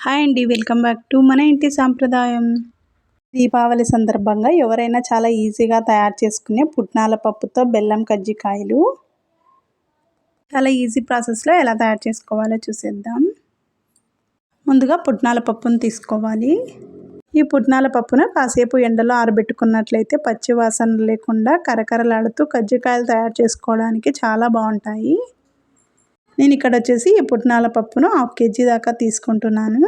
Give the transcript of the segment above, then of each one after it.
Hi అండి, welcome back to మన ఇంటి సాంప్రదాయం. దీపావళి సందర్భంగా ఎవరైనా చాలా ఈజీగా తయారు చేసుకునే పుట్నాల పప్పుతో బెల్లం కజ్జికాయలు చాలా ఈజీ ప్రాసెస్లో ఎలా తయారు చేసుకోవాలో చూసేద్దాం. ముందుగా పుట్నాల పప్పును తీసుకోవాలి. ఈ పుట్నాల పప్పును కాసేపు ఎండలో ఆరబెట్టుకున్నట్లయితే పచ్చి వాసన లేకుండా కరకరలాడుతూ కజ్జికాయలు తయారు చేసుకోవడానికి చాలా బాగుంటాయి. నేను ఇక్కడ వచ్చేసి ఈ పుట్నాల పప్పును 1/2 kg దాకా తీసుకుంటున్నాను.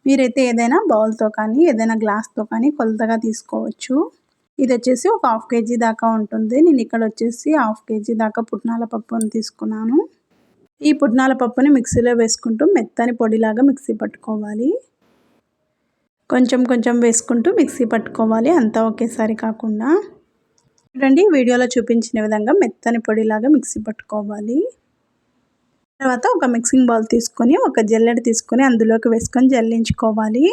మీరైతే ఏదైనా బౌల్తో కానీ ఏదైనా గ్లాస్తో కానీ కొలతగా తీసుకోవచ్చు. ఇది వచ్చేసి ఒక 1/2 kg దాకా ఉంటుంది. నేను ఇక్కడ వచ్చేసి 1/2 kg దాకా పుట్నాల పప్పును తీసుకున్నాను. ఈ పుట్నాల పప్పుని మిక్సీలో వేసుకుంటూ మెత్తని పొడిలాగా మిక్సీ పట్టుకోవాలి. కొంచెం కొంచెం వేసుకుంటూ మిక్సీ పట్టుకోవాలి, అంతా ఒకేసారి కాకుండా. చూడండి, వీడియోలో చూపించిన విధంగా మెత్తని పొడిలాగా మిక్సీ పట్టుకోవాలి. తర్వాత ఒక మిక్సింగ్ బౌల్ తీసుకొని ఒక జల్లెడ తీసుకొని అందులోకి వేసుకొని జల్లించుకోవాలి.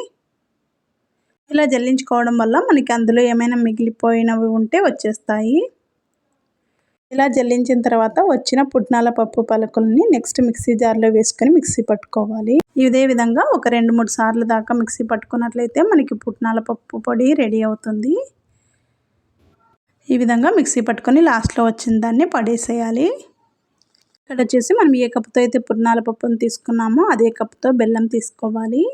ఇలా జల్లించుకోవడం వల్ల మనకి అందులో ఏమైనా మిగిలిపోయినవి ఉంటే వచ్చేస్తాయి. ఇలా జల్లించిన తర్వాత వచ్చిన పుట్నాల పప్పు పలుకుల్ని నెక్స్ట్ మిక్సీ జార్లో వేసుకొని మిక్సీ పట్టుకోవాలి. ఇదే విధంగా ఒక 2-3 సార్లు దాకా మిక్సీ పట్టుకున్నట్లయితే మనకి పుట్నాల పప్పు పొడి రెడీ అవుతుంది. ఈ విధంగా మిక్సీ పట్టుకొని లాస్ట్లో వచ్చిన దాన్ని పడేసేయాలి. ఇక్కడ వచ్చేసి మనం ఏ కప్పుతో అయితే పుట్నాల పప్పును తీసుకున్నామో అదే కప్పుతో బెల్లం తీసుకోవాలి.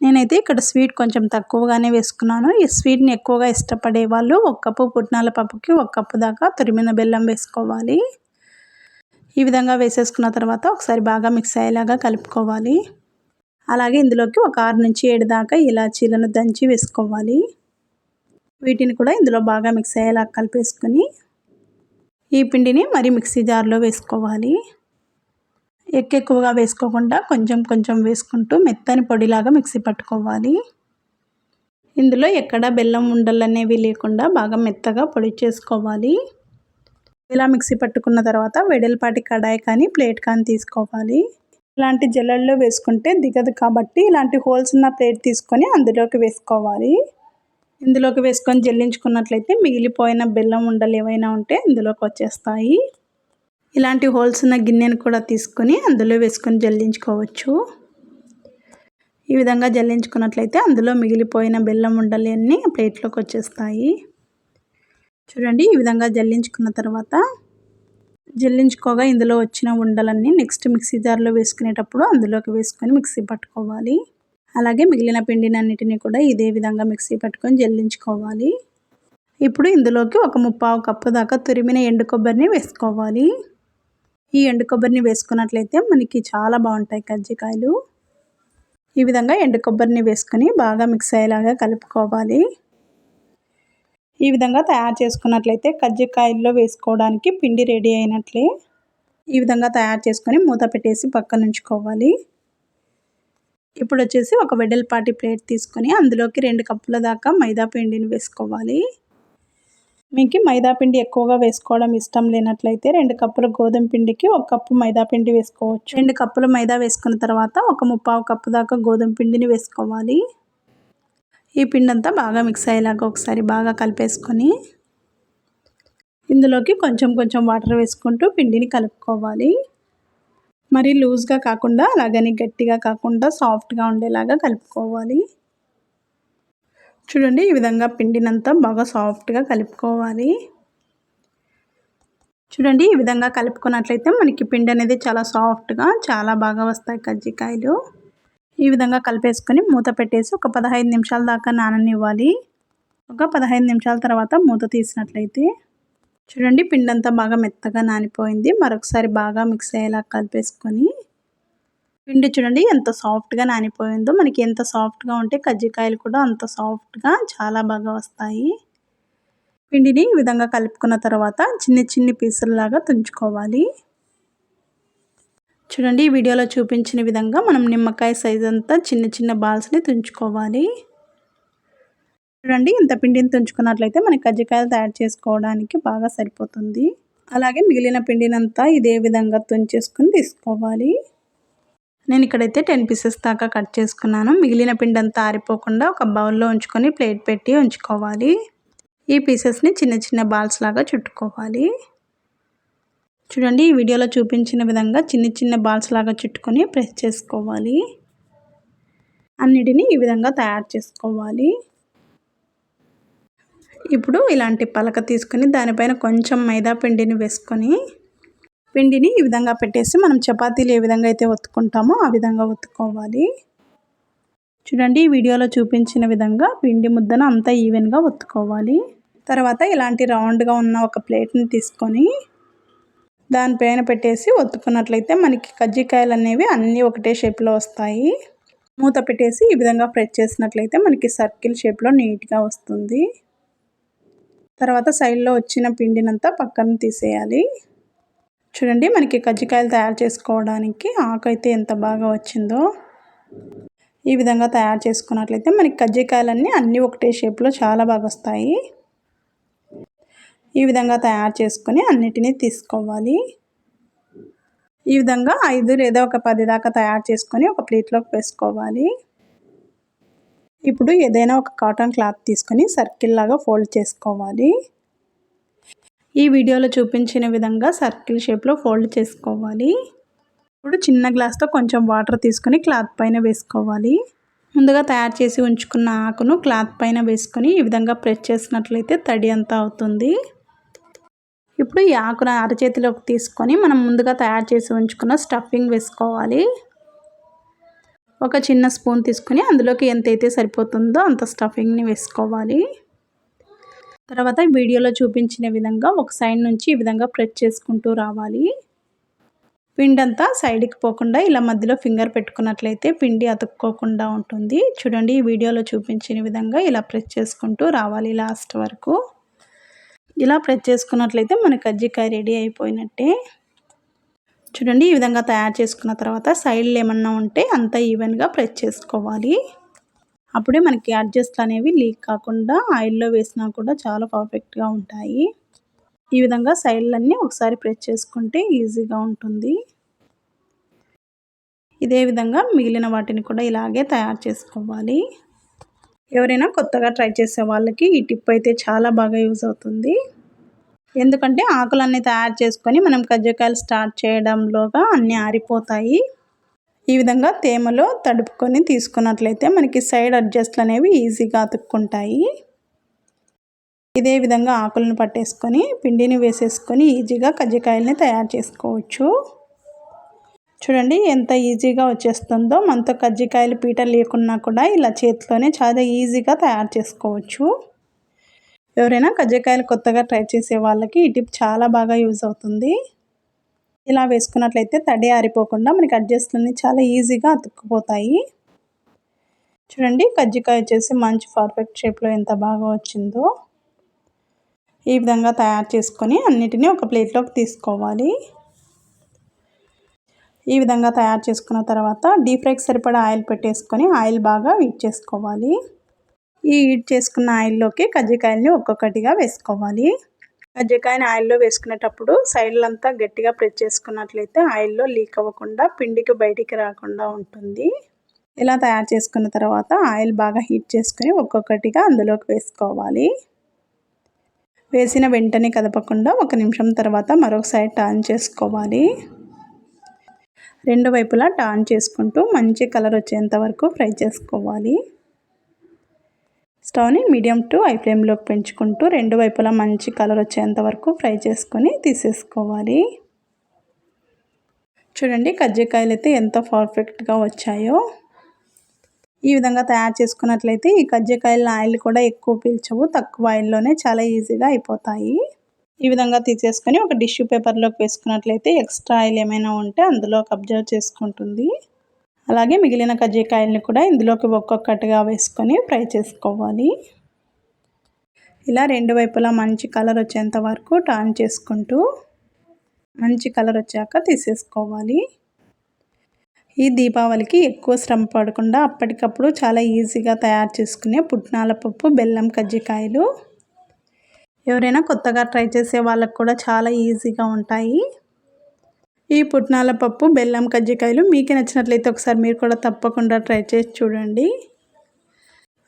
నేనైతే ఇక్కడ స్వీట్ కొంచెం తక్కువగానే వేసుకున్నాను. ఈ స్వీట్ని ఎక్కువగా ఇష్టపడే వాళ్ళు 1 కప్పు పుట్నాల పప్పుకి 1 కప్పు దాకా తురిమిన బెల్లం వేసుకోవాలి. ఈ విధంగా వేసేసుకున్న తర్వాత ఒకసారి బాగా మిక్స్ అయ్యేలాగా కలుపుకోవాలి. అలాగే ఇందులోకి ఒక 6 నుంచి 7 దాకా ఇలాచీలను దంచి వేసుకోవాలి. వీటిని కూడా ఇందులో బాగా మిక్స్ అయ్యేలా కలిపేసుకొని ఈ పిండిని మరి మిక్సీ జార్లో వేసుకోవాలి. ఎక్కువగా వేసుకోకుండా కొంచెం కొంచెం వేసుకుంటూ మెత్తని పొడిలాగా మిక్సీ పట్టుకోవాలి. ఇందులో ఎక్కడ బెల్లం ఉండలు అనేవి లేకుండా బాగా మెత్తగా పొడి చేసుకోవాలి. ఇలా మిక్సీ పట్టుకున్న తర్వాత వెడల్పాటి కడాయి కానీ ప్లేట్ కానీ తీసుకోవాలి. ఇలాంటి జల్లెల్లో వేసుకుంటే దిగదు కాబట్టి ఇలాంటి హోల్స్ ఉన్న ప్లేట్ తీసుకొని అందులోకి వేసుకోవాలి. ఇందులోకి వేసుకొని జల్లించుకున్నట్లయితే మిగిలిపోయిన బెల్లం ఉండలు ఏవైనా ఉంటే ఇందులోకి వచ్చేస్తాయి. ఇలాంటి హోల్స్ ఉన్న గిన్నెను కూడా తీసుకొని అందులో వేసుకొని జల్లించుకోవచ్చు. ఈ విధంగా జల్లించుకున్నట్లయితే అందులో మిగిలిపోయిన బెల్లం ఉండలు అన్నీ ప్లేట్లోకి వచ్చేస్తాయి. చూడండి, ఈ విధంగా జల్లించుకున్న తర్వాత జల్లించుకోగా ఇందులో వచ్చిన ఉండలన్నీ నెక్స్ట్ మిక్సీ జార్లో వేసుకునేటప్పుడు అందులోకి వేసుకొని మిక్సీ పట్టుకోవాలి. అలాగే మిగిలిన పిండినన్నిటిని కూడా ఇదే విధంగా మిక్సీ పట్టుకొని జల్లించుకోవాలి. ఇప్పుడు ఇందులోకి ఒక 1/4 కప్పు దాకా తురిమిన ఎండు కొబ్బరిని వేసుకోవాలి. ఈ ఎండు కొబ్బరిని వేసుకున్నట్లయితే మనకి చాలా బాగుంటాయి కజ్జికాయలు. ఈ విధంగా ఎండు కొబ్బరిని వేసుకొని బాగా మిక్స్ అయ్యేలాగా కలుపుకోవాలి. ఈ విధంగా తయారు చేసుకున్నట్లయితే కజ్జికాయల్లో వేసుకోవడానికి పిండి రెడీ అయినట్లే. ఈ విధంగా తయారు చేసుకొని మూత పెట్టేసి పక్కన ఉంచుకోవాలి. ఇప్పుడు వచ్చేసి ఒక వెడల్పాటి ప్లేట్ తీసుకొని అందులోకి 2 కప్పుల దాకా మైదా పిండిని వేసుకోవాలి. మీకు మైదా పిండి ఎక్కువగా వేసుకోవడం ఇష్టం లేనట్లయితే 2 కప్పుల గోధుమ పిండికి 1 కప్పు మైదా పిండి వేసుకోవచ్చు. 2 కప్పుల మైదా వేసుకున్న తర్వాత ఒక 1/4 కప్పు దాకా గోధుమ పిండిని వేసుకోవాలి. ఈ పిండి అంతా బాగా మిక్స్ అయ్యేలాగా ఒకసారి బాగా కలిపేసుకొని ఇందులోకి కొంచెం కొంచెం వాటర్ వేసుకుంటూ పిండిని కలుపుకోవాలి. మరి లూజ్గా కాకుండా అలాగని గట్టిగా కాకుండా సాఫ్ట్గా ఉండేలాగా కలుపుకోవాలి. చూడండి, ఈ విధంగా పిండినంతా బాగా సాఫ్ట్గా కలుపుకోవాలి. చూడండి, ఈ విధంగా కలుపుకున్నట్లయితే మనకి పిండి అనేది చాలా సాఫ్ట్గా చాలా బాగా వస్తాయి కజ్జికాయలు. ఈ విధంగా కలిపేసుకొని మూత పెట్టేసి ఒక 15 నిమిషాల దాకా నాననివ్వాలి. ఒక 15 నిమిషాల తర్వాత మూత తీసినట్లయితే చూడండి, పిండి అంతా బాగా మెత్తగా నానిపోయింది. మరొకసారి బాగా మిక్స్ అయ్యేలా కలిపేసుకొని పిండి చూడండి ఎంత సాఫ్ట్గా నానిపోయిందో. మనకి ఎంత సాఫ్ట్గా ఉంటే కజ్జికాయలు కూడా అంత సాఫ్ట్గా చాలా బాగా వస్తాయి. పిండిని ఈ విధంగా కలుపుకున్న తర్వాత చిన్ని చిన్ని పీసుల్లాగా తుంచుకోవాలి. చూడండి, ఈ వీడియోలో చూపించిన విధంగా మనం నిమ్మకాయ సైజ్ అంతా చిన్న చిన్న బాల్స్ని తుంచుకోవాలి. చూడండి, ఇంత పిండిని తుంచుకున్నట్లయితే మనకి కజ్జికాయలు తయారు చేసుకోవడానికి బాగా సరిపోతుంది. అలాగే మిగిలిన పిండినంతా ఇదే విధంగా తుంచేసుకొని తీసుకోవాలి. నేను ఇక్కడైతే 10 పీసెస్ దాకా కట్ చేసుకున్నాను. మిగిలిన పిండి అంతా ఆరిపోకుండా ఒక బౌల్లో ఉంచుకొని ప్లేట్ పెట్టి ఉంచుకోవాలి. ఈ పీసెస్ని చిన్న చిన్న బాల్స్ లాగా చుట్టుకోవాలి. చూడండి, ఈ వీడియోలో చూపించిన విధంగా చిన్న చిన్న బాల్స్ లాగా చుట్టుకొని ప్రెస్ చేసుకోవాలి. అన్నిటిని ఈ విధంగా తయారు చేసుకోవాలి. ఇప్పుడు ఇలాంటి పలక తీసుకొని దానిపైన కొంచెం మైదా పిండిని వేసుకొని పిండిని ఈ విధంగా పెట్టేసి మనం చపాతీలు ఏ విధంగా అయితే ఒత్తుకుంటామో ఆ విధంగా ఒత్తుకోవాలి. చూడండి, ఈ వీడియోలో చూపించిన విధంగా పిండి ముద్దను అంతా ఈవెన్గా ఒత్తుకోవాలి. తర్వాత ఇలాంటి రౌండ్గా ఉన్న ఒక ప్లేట్ని తీసుకొని దానిపైన పెట్టేసి ఒత్తుకున్నట్లయితే మనకి కజ్జికాయలు అనేవి అన్నీ ఒకటే షేప్లో వస్తాయి. మూత పెట్టేసి ఈ విధంగా ప్రెస్ చేసినట్లయితే మనకి సర్కిల్ షేప్లో నీట్గా వస్తుంది. తర్వాత సైడ్లో వచ్చిన పిండినంతా పక్కన తీసేయాలి. చూడండి, మనకి కజ్జికాయలు తయారు చేసుకోవడానికి ఆకైతే ఎంత బాగా వచ్చిందో. ఈ విధంగా తయారు చేసుకున్నట్లయితే మనకి కజ్జికాయలన్నీ అన్నీ ఒకటే షేప్లో చాలా బాగా వస్తాయి. ఈ విధంగా తయారు చేసుకొని అన్నిటినీ తీసుకోవాలి. ఈ విధంగా 5 లేదా ఒక 10 దాకా తయారు చేసుకొని ఒక ప్లేట్లోకి వేసుకోవాలి. ఇప్పుడు ఏదైనా ఒక కాటన్ క్లాత్ తీసుకొని సర్కిల్ లాగా ఫోల్డ్ చేసుకోవాలి. ఈ వీడియోలో చూపించిన విధంగా సర్కిల్ షేప్లో ఫోల్డ్ చేసుకోవాలి. ఇప్పుడు చిన్న గ్లాస్తో కొంచెం వాటర్ తీసుకొని క్లాత్ పైన వేసుకోవాలి. ముందుగా తయారు చేసి ఉంచుకున్న ఆకును క్లాత్ పైన వేసుకొని ఈ విధంగా ప్రెస్ చేసినట్లయితే తడి అంతా అవుతుంది. ఇప్పుడు ఈ ఆకును అరచేతిలోకి తీసుకొని మనం ముందుగా తయారు చేసి ఉంచుకున్న స్టఫింగ్ వేసుకోవాలి. ఒక చిన్న స్పూన్ తీసుకొని అందులోకి ఎంతైతే సరిపోతుందో అంత స్టఫింగ్ని వేసుకోవాలి. తర్వాత వీడియోలో చూపించిన విధంగా ఒక సైడ్ నుంచి ఈ విధంగా ప్రెస్ చేసుకుంటూ రావాలి. పిండి అంతా సైడ్కి పోకుండా ఇలా మధ్యలో ఫింగర్ పెట్టుకున్నట్లయితే పిండి అతుక్కోకుండా ఉంటుంది. చూడండి, ఈ వీడియోలో చూపించిన విధంగా ఇలా ప్రెస్ చేసుకుంటూ రావాలి లాస్ట్ వరకు. ఇలా ప్రెస్ చేసుకున్నట్లయితే మన కజ్జికాయ రెడీ అయిపోయినట్టే. చూడండి, ఈ విధంగా తయారు చేసుకున్న తర్వాత సైడ్లు ఏమన్నా ఉంటే అంతా ఈవెన్గా ప్రెస్ చేసుకోవాలి. అప్పుడే మనకి అడ్జస్ట్లు అనేవి లీక్ కాకుండా ఆయిల్లో వేసినా కూడా చాలా పర్ఫెక్ట్గా ఉంటాయి. ఈ విధంగా సైడ్లన్నీ ఒకసారి ప్రెస్ చేసుకుంటే ఈజీగా ఉంటుంది. ఇదే విధంగా మిగిలిన వాటిని కూడా ఇలాగే తయారు చేసుకోవాలి. ఎవరైనా కొత్తగా ట్రై చేసే వాళ్ళకి ఈ టిప్ అయితే చాలా బాగా యూజ్ అవుతుంది. ఎందుకంటే ఆకులన్నీ తయారు చేసుకొని మనం కజ్జికాయలు స్టార్ట్ చేయడంలోగా అన్నీ ఆరిపోతాయి. ఈ విధంగా తేమలో తడుపుకొని తీసుకున్నట్లయితే మనకి సైడ్ అడ్జస్ట్లు అనేవి ఈజీగా అతుక్కుంటాయి. ఇదే విధంగా ఆకులను పట్టేసుకొని పిండిని వేసేసుకొని ఈజీగా కజ్జికాయలని తయారు చేసుకోవచ్చు. చూడండి, ఎంత ఈజీగా వచ్చేస్తుందో. మనతో కజ్జికాయలు పీట లేకున్నా కూడా ఇలా చేతిలోనే చాలా ఈజీగా తయారు చేసుకోవచ్చు. ఎవరైనా కజ్జికాయలు కొత్తగా ట్రై చేసే వాళ్ళకి ఈ టిప్ చాలా బాగా యూజ్ అవుతుంది. ఇలా వేసుకున్నట్లయితే తడి ఆరిపోకుండా మనకి అడ్జస్ట్లన్నీ చాలా ఈజీగా అతుక్కుపోతాయి. చూడండి, కజ్జికాయ వచ్చేసి మంచి పర్ఫెక్ట్ షేప్లో ఎంత బాగా వచ్చిందో. ఈ విధంగా తయారు చేసుకొని అన్నిటినీ ఒక ప్లేట్లోకి తీసుకోవాలి. ఈ విధంగా తయారు చేసుకున్న తర్వాత డీప్ ఫ్రైకి సరిపడా ఆయిల్ పెట్టేసుకొని ఆయిల్ బాగా హీట్ చేసుకోవాలి. ఈ హీట్ చేసుకున్న ఆయిల్లోకి కజ్జికాయల్ని ఒక్కొక్కటిగా వేసుకోవాలి. కజ్జికాయని ఆయిల్లో వేసుకునేటప్పుడు సైడ్లంతా గట్టిగా ప్రెస్ చేసుకున్నట్లయితే ఆయిల్లో లీక్ అవ్వకుండా పిండికి బయటికి రాకుండా ఉంటుంది. ఇలా తయారు చేసుకున్న తర్వాత ఆయిల్ బాగా హీట్ చేసుకొని ఒక్కొక్కటిగా అందులోకి వేసుకోవాలి. వేసిన వెంటనే కదపకుండా 1 నిమిషం తర్వాత మరొక సైడ్ టర్న్ చేసుకోవాలి. రెండు వైపులా టర్న్ చేసుకుంటూ మంచి కలర్ వచ్చేంత వరకు ఫ్రై చేసుకోవాలి. స్టవ్ని మీడియం టు హై ఫ్లేమ్లోకి పెంచుకుంటూ రెండు వైపులా మంచి కలర్ వచ్చేంత వరకు ఫ్రై చేసుకొని తీసేసుకోవాలి. చూడండి, కజ్జికాయలు అయితే ఎంత పర్ఫెక్ట్గా వచ్చాయో. ఈ విధంగా తయారు చేసుకున్నట్లయితే ఈ కజ్జికాయల ఆయిల్ కూడా ఎక్కువ పీల్చవు, తక్కువ ఆయిల్లోనే చాలా ఈజీగా అయిపోతాయి. ఈ విధంగా తీసేసుకొని ఒక టిష్యూ పేపర్లోకి వేసుకున్నట్లయితే ఎక్స్ట్రా ఆయిల్ ఏమైనా ఉంటే అందులోకి అబ్జర్వ్ చేసుకుంటుంది. అలాగే మిగిలిన కజ్జికాయలని కూడా ఇందులోకి ఒక్కొక్కటిగా వేసుకొని ఫ్రై చేసుకోవాలి. ఇలా రెండు వైపులా మంచి కలర్ వచ్చేంత వరకు టర్న్ చేసుకుంటూ మంచి కలర్ వచ్చాక తీసేసుకోవాలి. ఈ దీపావళికి ఎక్కువ శ్రమ పడకుండా అప్పటికప్పుడు చాలా ఈజీగా తయారు చేసుకునే పుట్నాల పప్పు బెల్లం కజ్జికాయలు. ఎవరైనా కొత్తగా ట్రై చేసే వాళ్ళకు కూడా చాలా ఈజీగా ఉంటాయి. ఈ పుట్నాల పప్పు బెల్లం కజ్జికాయలు మీకు నచ్చినట్లయితే ఒకసారి మీరు కూడా తప్పకుండా ట్రై చేసి చూడండి.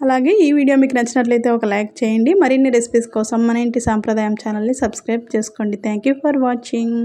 అలాగే ఈ వీడియో మీకు నచ్చినట్లయితే ఒక లైక్ చేయండి. మరిన్ని రెసిపీస్ కోసం మన ఇంటి సాంప్రదాయం ఛానల్ని సబ్స్క్రైబ్ చేసుకోండి. Thank you for watching.